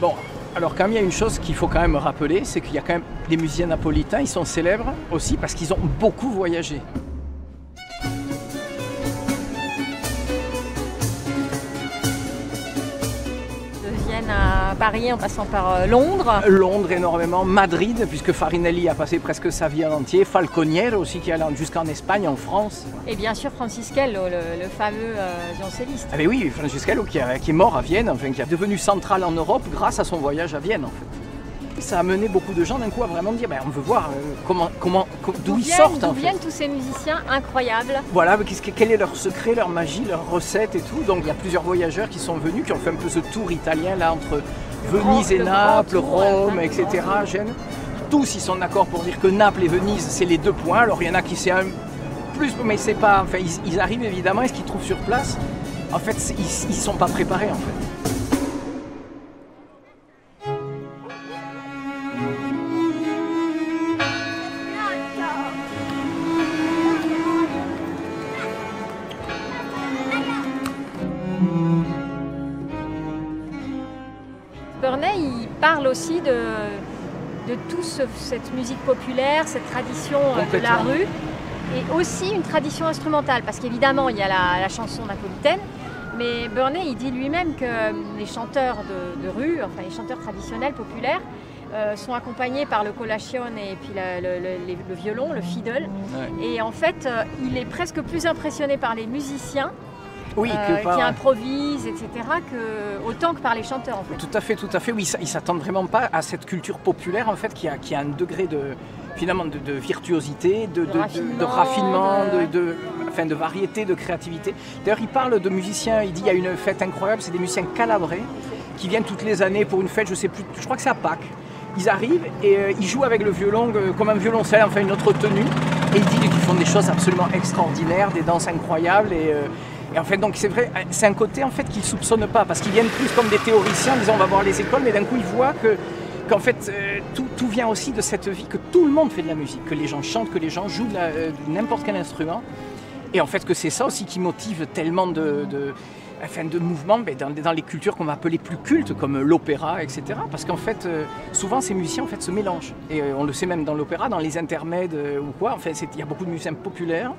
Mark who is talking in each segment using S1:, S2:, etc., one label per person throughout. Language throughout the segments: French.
S1: Bon, alors quand même, il y a une chose qu'il faut quand même rappeler, c'est qu'il y a quand même les musiciens napolitains, ils sont célèbres aussi parce qu'ils ont beaucoup voyagé.
S2: À Paris en passant par Londres.
S1: Londres énormément, Madrid, puisque Farinelli a passé presque sa vie en entier, Falconiere aussi qui est allé jusqu'en Espagne, en France.
S2: Et bien sûr Franciscello, le fameux violoncelliste.
S1: Ah mais oui, Franciscello qui est mort à Vienne, enfin qui est devenu central en Europe grâce à son voyage à Vienne en fait. Ça a amené beaucoup de gens d'un coup à vraiment dire on veut voir d'où ils sortent.
S2: D'où viennent tous ces musiciens incroyables.
S1: Voilà, quel est leur secret, leur magie, leur recette et tout. Donc il y a plusieurs voyageurs qui sont venus, qui ont fait un peu ce tour italien là entre Venise et Naples, Rome, etc. Gênes. Tous ils sont d'accord pour dire que Naples et Venise c'est les deux points. Alors il y en a qui c'est un plus, mais c'est pas. Enfin ils arrivent évidemment et ce qu'ils trouvent sur place, en fait ils sont pas préparés en fait.
S2: Burney, il parle aussi de toute cette musique populaire, cette tradition de la rue, et aussi une tradition instrumentale, parce qu'évidemment il y a la chanson napolitaine, mais Burney il dit lui-même que les chanteurs de rue, enfin les chanteurs traditionnels populaires, sont accompagnés par le colacione et puis le violon, le fiddle, ouais. Et en fait il est presque plus impressionné par les musiciens qui improvisent, etc., autant que par les chanteurs en fait.
S1: Tout à fait, oui, ils ne s'attendent vraiment pas à cette culture populaire en fait qui a un degré finalement de virtuosité, de raffinement, de variété, de créativité. D'ailleurs il parle de musiciens, il dit il y a une fête incroyable, c'est des musiciens calabrais qui viennent toutes les années pour une fête, je sais plus, je crois que c'est à Pâques. Ils arrivent et ils jouent avec le violon comme un violoncelle, enfin une autre tenue, et il dit qu'ils font des choses absolument extraordinaires, des danses incroyables et en fait, donc c'est vrai, c'est un côté en fait qu'ils ne soupçonnent pas, parce qu'ils viennent plus comme des théoriciens en disant on va voir les écoles, mais d'un coup ils voient qu'en fait tout vient aussi de cette vie, que tout le monde fait de la musique, que les gens chantent, que les gens jouent de n'importe quel instrument, et en fait que c'est ça aussi qui motive tellement de mouvements dans les cultures qu'on va appeler plus cultes, comme l'opéra, etc. Parce qu'en fait, souvent ces musiciens en fait, se mélangent, et on le sait même dans l'opéra, dans les intermèdes ou quoi, enfin, il y a beaucoup de musiciens populaires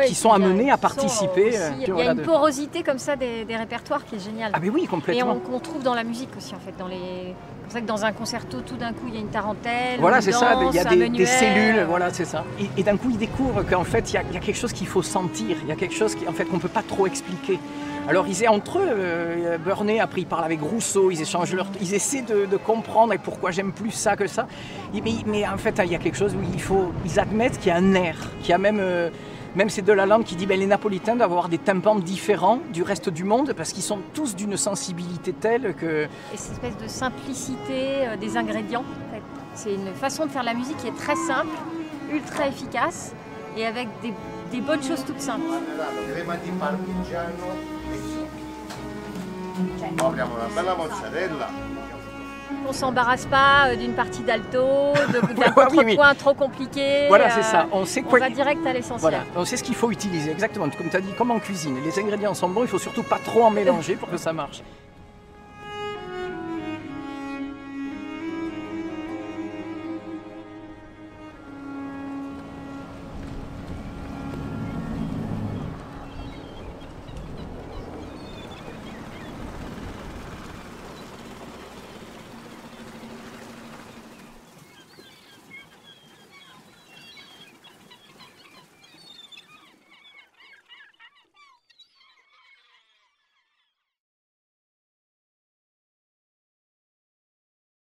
S1: qui sont amenés à participer.
S2: Il y a une porosité comme ça des répertoires qui est géniale.
S1: Ah mais oui, complètement.
S2: Et qu'on trouve dans la musique aussi en fait. C'est pour ça que dans un concerto, tout d'un coup, il y a une tarentelle,
S1: voilà, c'est ça, il y a des cellules,
S2: voilà,
S1: c'est ça. Et d'un coup, ils découvrent qu'en fait, il y a quelque chose qu'il faut sentir, il y a quelque chose en fait, qu'on ne peut pas trop expliquer. Alors ils entre eux, Burney, après il parle avec Rousseau, ils essaient de comprendre et pourquoi j'aime plus ça que ça. Mais en fait, il y a quelque chose où ils admettent qu'il y a un air, qu'il y a même c'est de la langue qui dit les Napolitains doivent avoir des tympans différents du reste du monde parce qu'ils sont tous d'une sensibilité telle que...
S2: Et cette espèce de simplicité des ingrédients, en fait. C'est une façon de faire la musique qui est très simple, ultra efficace et avec des bonnes choses toutes simples. On ne s'embarrasse pas d'une partie d'alto, d'un contrepoint trop compliqué.
S1: Voilà, c'est ça. On
S2: va direct à l'essentiel.
S1: Voilà. On sait ce qu'il faut utiliser, exactement. Comme tu as dit, comme en cuisine. Les ingrédients sont bons, il ne faut surtout pas trop en mélanger pour que ça marche.